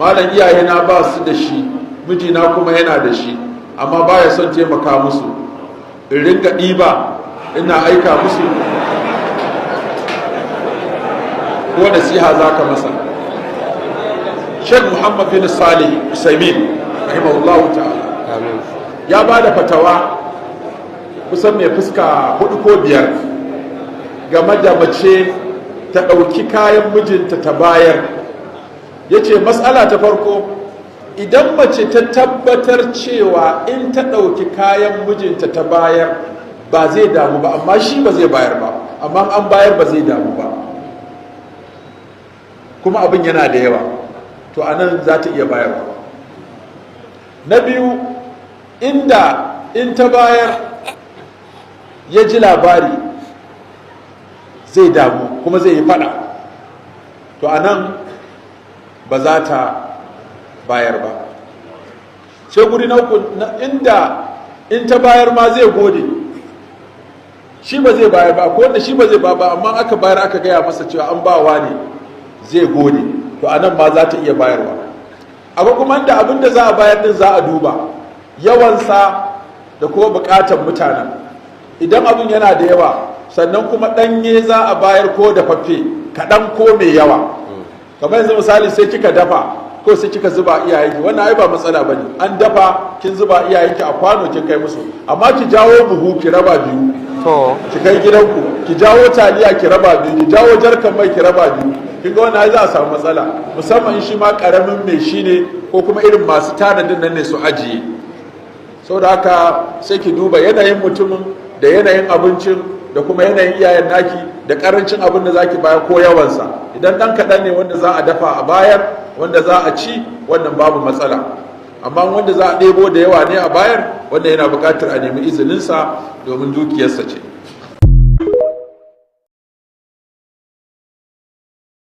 malam iyayena ba su da shi, mijina kuma yana da shi, amma baya son taimaka musu, in ringa ɗiba ina aika musu, ko nasiha za ka masa? Sheikh Muhammad bin Salih Usaimin rahimahullahu ta'ala ya ba da fatawa kusan mai fuska 4 ko 5 game da mace ta ɗauki kayan mijinta ta bayar. Ya ce matsala ta farko, idan mace ta tabbatar cewa in ta ɗauki kayan mijinta ta bayar ba zai damu ba, amma shi ba zai bayar ba, amma an bayar ba zai damu ba, kuma abin yana da yawa, to a nan za ta iya bayarwa. Na biyu, inda in ta bayar ya ji labari zai damu kuma zai yi fada, to a nan ba za ta bayar ba. sai guri na uku, inda in ta bayar ma zai gode, shi ba zai bayar ba, ko wanda shi ba zai ba amma aka bayar aka gaya masa cewa an bawa ne zai gode, to a nan ma za ta iya bayarwa. abu kuma da abin da za a bayar din za a duba yawansa da kuma bukatar mutanen. Idan abin yana da yawa sannan kuma ɗanye za a bayar ko da faffe kaɗan ko mai yawa, kamar yanzu misali sai kika dafa ko sai kika zuba iyayenki, wannan ai ba matsala bane, an dafa kin zuba iyayenki a kwano kin kai musu, amma ki jawo buhu ki raba biyu ki kai gidanku, ki jawo taliya ki raba biyu, ki jawo jarkan mai ki raba biyu, kin ga wannan ai za a samu matsala, musamman shi ma karamin mai shi ne ko kuma irin masu tanadin nan ne su ajiye. Saboda haka sai ki duba yanayin mutumin da yanayin abincin da kuma yanayin iyayen naki da karancin abin da zaki bayar ko yawansa. Idan dan kaɗan ne wanda za a dafa a bayar, wanda za a ci, wannan babu matsala, amma wanda za a ɗebo da yawa ne a bayar, wanda yana buƙatar a nemi izininsa domin dukiyarsa ce.